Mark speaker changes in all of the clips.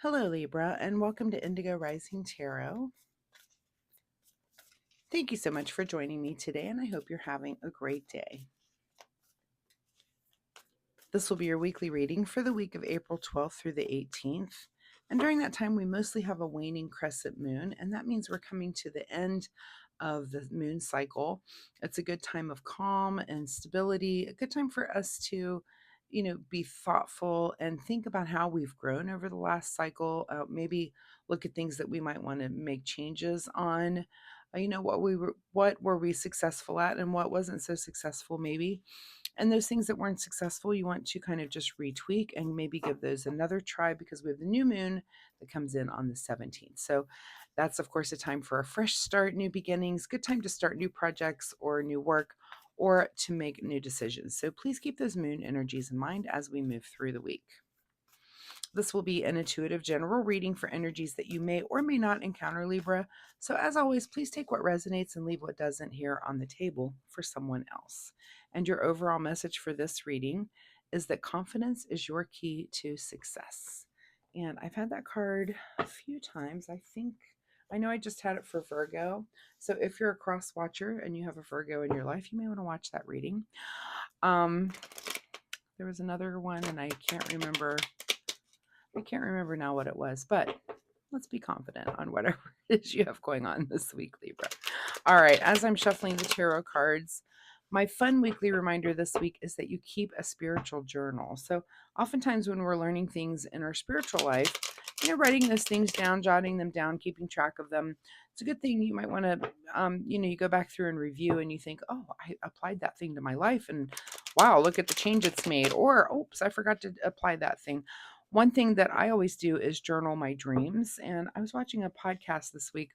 Speaker 1: Hello, Libra, and welcome to Indigo Rising Tarot. Thank you so much for joining me today, and I hope you're having a great day. This will be your weekly reading for the week of April 12th through the 18th. And during that time, we mostly have a waning crescent moon, and that means we're coming to the end of the moon cycle. It's a good time of calm and stability, a good time for us to be thoughtful and think about how we've grown over the last cycle. Maybe look at things that we might want to make changes on. What were we successful at, and what wasn't so successful, maybe. And those things that weren't successful, you want to kind of just retweak and maybe give those another try, because we have the new moon that comes in on the 17th. So that's, of course, a time for a fresh start, new beginnings, good time to start new projects or new work, or to make new decisions. So please keep those moon energies in mind as we move through the week. This will be an intuitive general reading for energies that you may or may not encounter, Libra. So as always, please take what resonates and leave what doesn't here on the table for someone else. And your overall message for this reading is that confidence is your key to success. And I've had that card a few times. I know I just had it for Virgo. So if you're a cross watcher and you have a Virgo in your life, you may want to watch that reading. There was another one, and I can't remember now what it was, but let's be confident on whatever it is you have going on this week, Libra. All right, as I'm shuffling the tarot cards, my fun weekly reminder this week is that you keep a spiritual journal. So oftentimes when we're learning things in our spiritual life, writing those things down, jotting them down, keeping track of them, it's a good thing. You might want to, you go back through and review, and you think, oh, I applied that thing to my life, and wow, look at the change it's made. Or, oops, I forgot to apply that thing. One thing that I always do is journal my dreams. And I was watching a podcast this week,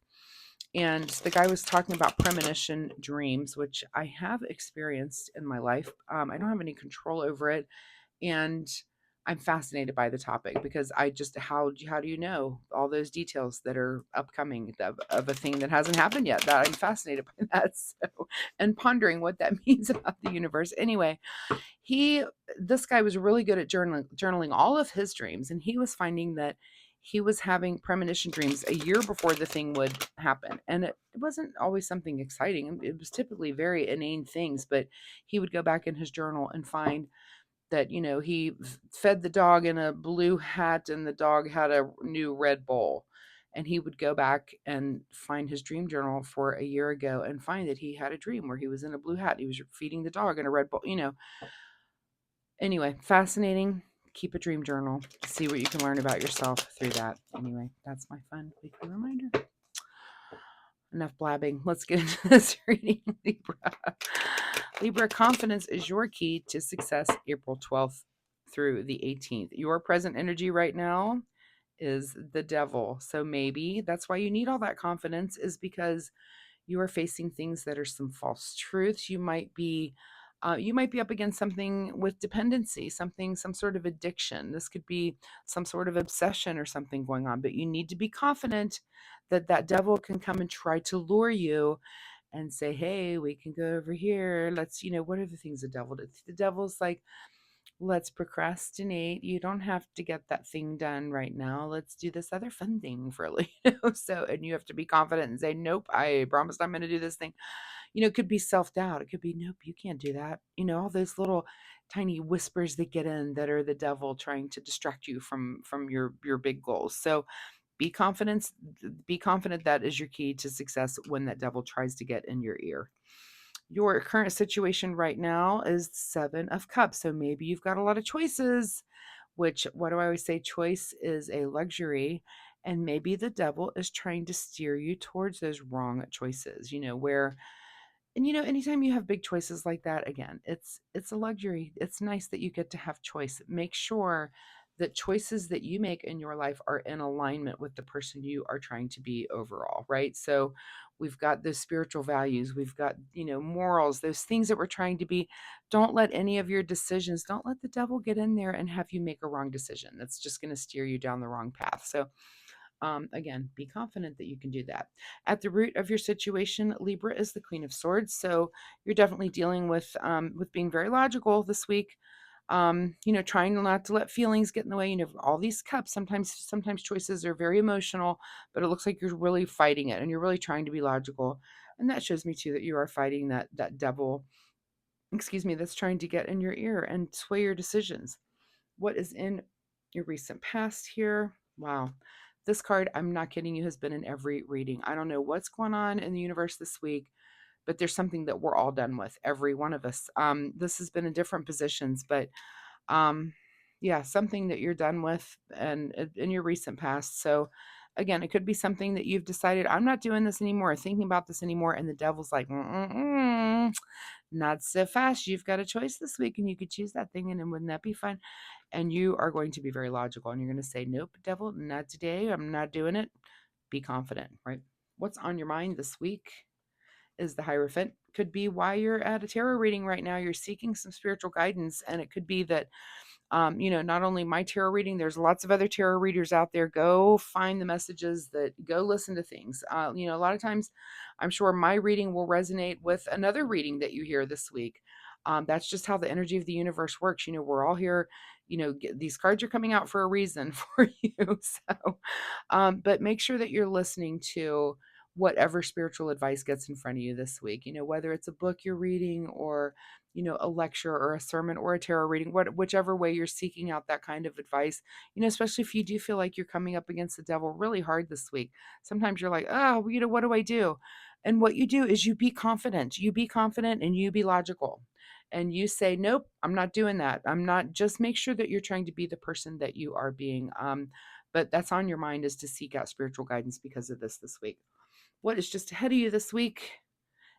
Speaker 1: and the guy was talking about premonition dreams, which I have experienced in my life. I don't have any control over it. And I'm fascinated by the topic, because how do you know all those details that are upcoming of a thing that hasn't happened yet? That I'm fascinated by that. So, and pondering what that means about the universe. Anyway, this guy was really good at journaling all of his dreams, and he was finding that he was having premonition dreams a year before the thing would happen. And it wasn't always something exciting. It was typically very inane things, but he would go back in his journal and find that, he fed the dog in a blue hat and the dog had a new red bowl. And he would go back and find his dream journal for a year ago and find that he had a dream where he was in a blue hat. He was feeding the dog in a red bowl, Anyway, fascinating. Keep a dream journal. See what you can learn about yourself through that. Anyway, that's my fun weekly reminder. Enough blabbing. Let's get into this reading, Libra. Libra, confidence is your key to success, April 12th through the 18th. Your present energy right now is the devil. So maybe that's why you need all that confidence, is because you are facing things that are some false truths. You might be up against something with dependency, some sort of addiction. This could be some sort of obsession or something going on, but you need to be confident that that devil can come and try to lure you and say, hey, we can go over here. Let's, what are the things the devil did? The devil's like, let's procrastinate. You don't have to get that thing done right now. Let's do this other fun thing for So, and you have to be confident and say, nope, I promised I'm going to do this thing. It could be self-doubt. It could be, nope, you can't do that. All those little tiny whispers that get in that are the devil trying to distract you from your big goals. So be confident that is your key to success when that devil tries to get in your ear. Your current situation right now is 7 of Cups. So maybe you've got a lot of choices, which, what do I always say? Choice is a luxury. And maybe the devil is trying to steer you towards those wrong choices, anytime you have big choices like that, again, it's a luxury. It's nice that you get to have choice. Make sure that choices that you make in your life are in alignment with the person you are trying to be overall, right? So we've got those spiritual values, we've got, morals, those things that we're trying to be. Don't let any of your decisions, don't let the devil get in there and have you make a wrong decision. That's just going to steer you down the wrong path. So again, be confident that you can do that. At the root of your situation, Libra, is the Queen of Swords. So you're definitely dealing with being very logical this week. Trying not to let feelings get in the way. All these cups, sometimes choices are very emotional, but it looks like you're really fighting it and you're really trying to be logical. And that shows me too that you are fighting that devil, excuse me, that's trying to get in your ear and sway your decisions. What is in your recent past here? Wow. This card, I'm not kidding you, has been in every reading. I don't know what's going on in the universe this week, but there's something that we're all done with, every one of us. This has been in different positions, but um, yeah, something that you're done with and in your recent past. So again, it could be something that you've decided, I'm not doing this anymore, thinking about this anymore, and the devil's like, mm-mm-mm, not so fast. You've got a choice this week, and you could choose that thing, and wouldn't that be fun? And you are going to be very logical, and you're going to say, nope, devil, not today. I'm not doing it. Be confident, right? What's on your mind this week is the Hierophant. Could be why you're at a tarot reading right now. You're seeking some spiritual guidance, and it could be that not only my tarot reading, there's lots of other tarot readers out there. Go find the messages, that go listen to things. A lot of times I'm sure my reading will resonate with another reading that you hear this week. That's just how the energy of the universe works. We're all here, these cards are coming out for a reason for you. But make sure that you're listening to whatever spiritual advice gets in front of you this week, whether it's a book you're reading or a lecture or a sermon or a tarot reading, whichever way you're seeking out that kind of advice, especially if you do feel like you're coming up against the devil really hard this week. Sometimes you're like, oh, what do I do? And what you do is you be confident. You be confident and you be logical. And you say, nope, I'm not doing that. I'm not. Just make sure that you're trying to be the person that you are being. But that's on your mind, is to seek out spiritual guidance because of this week. What is just ahead of you this week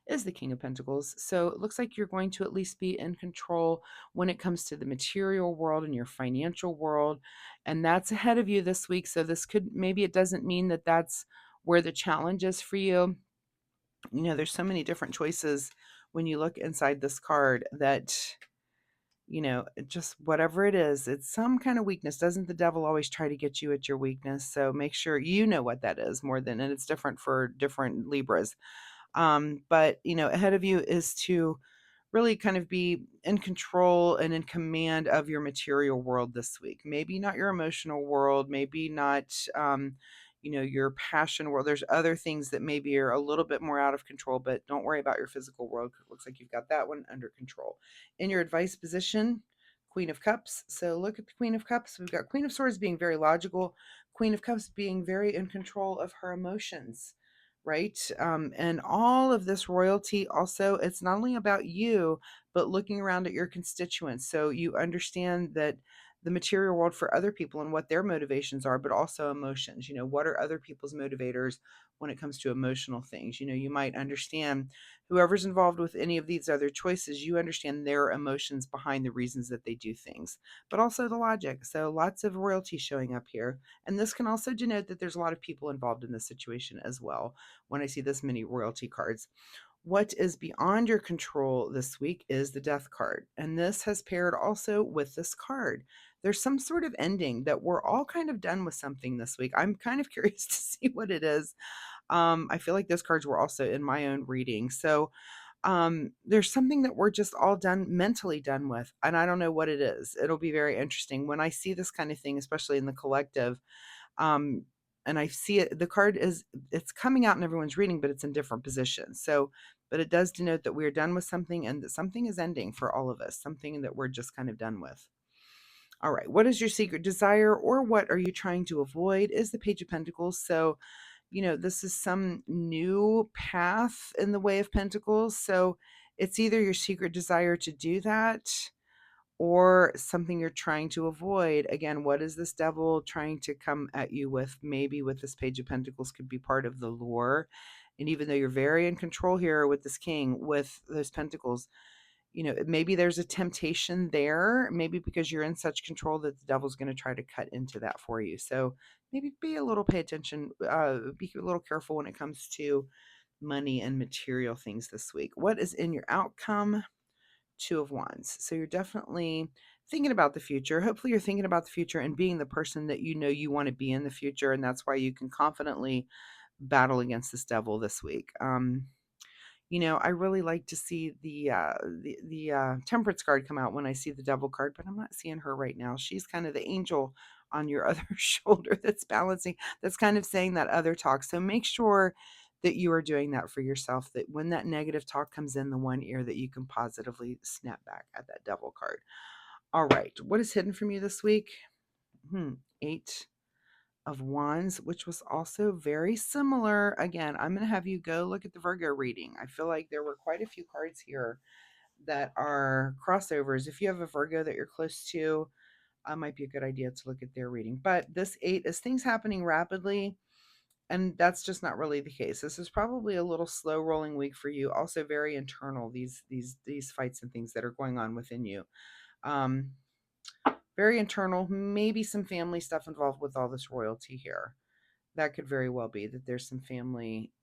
Speaker 1: is the King of Pentacles. So it looks like you're going to at least be in control when it comes to the material world and your financial world. And that's ahead of you this week. So this could, maybe it doesn't mean that that's where the challenge is for you. There's so many different choices when you look inside this card that, just whatever it is, it's some kind of weakness. Doesn't the devil always try to get you at your weakness? So make sure you know what that is more than, and it's different for different Libras. But ahead of you is to really kind of be in control and in command of your material world this week. Maybe not your emotional world, maybe not, your passion world. There's other things that maybe are a little bit more out of control, but don't worry about your physical world. It looks like you've got that one under control. In your advice position, Queen of Cups. So look at the Queen of Cups. We've got Queen of Swords being very logical, Queen of Cups being very in control of her emotions, right? And all of this royalty also, it's not only about you, but looking around at your constituents. So you understand that the material world for other people and what their motivations are, but also emotions. What are other people's motivators when it comes to emotional things? You might understand whoever's involved with any of these other choices, you understand their emotions behind the reasons that they do things, but also the logic. So lots of royalty showing up here. And this can also denote that there's a lot of people involved in this situation as well when I see this many royalty cards. What is beyond your control this week is the Death card. And this has paired also with this card. There's some sort of ending that we're all kind of done with something this week. I'm kind of curious to see what it is. I feel like those cards were also in my own reading. So there's something that we're just all mentally done with. And I don't know what it is. It'll be very interesting when I see this kind of thing, especially in the collective. Um, and I see it, the card it's coming out in everyone's reading, but it's in different positions. So, but it does denote that we're done with something and that something is ending for all of us, something that we're just kind of done with. All right. What is your secret desire, or what are you trying to avoid? Is the Page of Pentacles. So, this is some new path in the Way of Pentacles. So it's either your secret desire to do that or something you're trying to avoid. Again, what is this devil trying to come at you with? Maybe with this Page of Pentacles could be part of the lure. And even though you're very in control here with this king, with those pentacles, maybe there's a temptation there, maybe because you're in such control that the devil's going to try to cut into that for you. So maybe pay attention, be a little careful when it comes to money and material things this week. What is in your outcome? Two of Wands. So you're definitely thinking about the future. Hopefully you're thinking about the future and being the person that you want to be in the future. And that's why you can confidently battle against this devil this week. You know, I really like to see the Temperance card come out when I see the Devil card, but I'm not seeing her right now. She's kind of the angel on your other shoulder that's balancing, that's kind of saying that other talk. So make sure that you are doing that for yourself, that when that negative talk comes in the one ear, that you can positively snap back at that Devil card. All right, what is hidden from you this week? 8 of Wands, which was also very similar. Again, I'm going to have you go look at the Virgo reading. I feel like there were quite a few cards here that are crossovers. If you have a Virgo that you're close to, might be a good idea to look at their reading. But this 8 is things happening rapidly, and that's just not really the case. This is probably a little slow rolling week for you. Also very internal, these fights and things that are going on within you. Um, very internal, maybe some family stuff involved with all this royalty here. That could very well be that there's some family,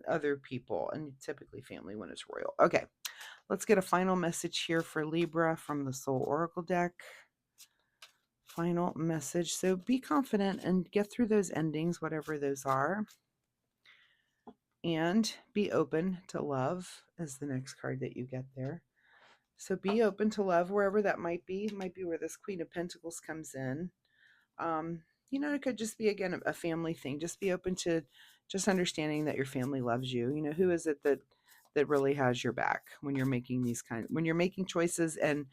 Speaker 1: other people, and typically family when it's royal. Okay, let's get a final message here for Libra from the Soul Oracle deck. Final message. So be confident and get through those endings, whatever those are. And be open to love is the next card that you get there. So be open to love wherever that might be. It might be where this Queen of Pentacles comes in. You know, it could just be, again, a family thing. Just be open to just understanding that your family loves you. You know, who is it that really has your back when you're making when you're making choices and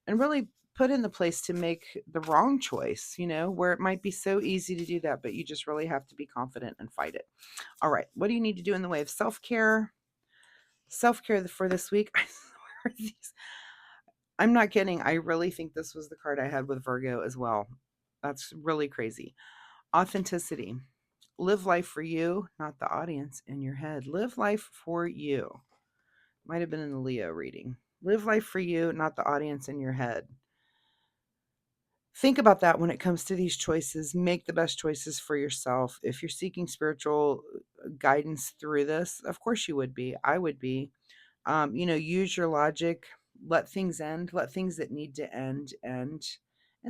Speaker 1: really put in the place to make the wrong choice, you know, where it might be so easy to do that, but you just really have to be confident and fight it. All right. What do you need to do in the way of self-care? Self-care for this week. I swear these, I'm not kidding. I really think this was the card I had with Virgo as well. That's really crazy. Authenticity. Live life for you, not the audience in your head. Live life for you. Might have been in the Leo reading. Live life for you, not the audience in your head. Think about that when it comes to these choices. Make the best choices for yourself. If you're seeking spiritual guidance through this, of course you would be. I would be. You know, use your logic, let things end, let things that need to end, and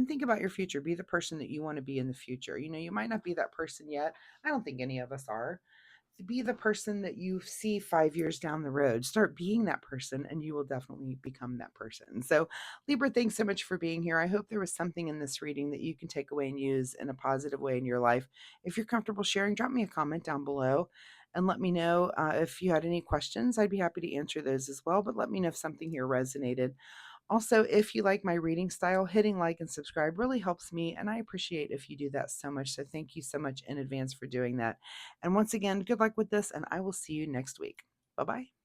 Speaker 1: think about your future. Be the person that you want to be in the future. You know, you might not be that person yet. I don't think any of us are. Be the person that you see 5 years down the road. Start being that person, and you will definitely become that person. So, Libra, thanks so much for being here. I hope there was something in this reading that you can take away and use in a positive way in your life. If you're comfortable sharing, drop me a comment down below and let me know if you had any questions. I'd be happy to answer those as well, but let me know if something here resonated. Also, if you like my reading style, hitting like and subscribe really helps me, and I appreciate if you do that so much. So thank you so much in advance for doing that. And once again, good luck with this, and I will see you next week. Bye-bye.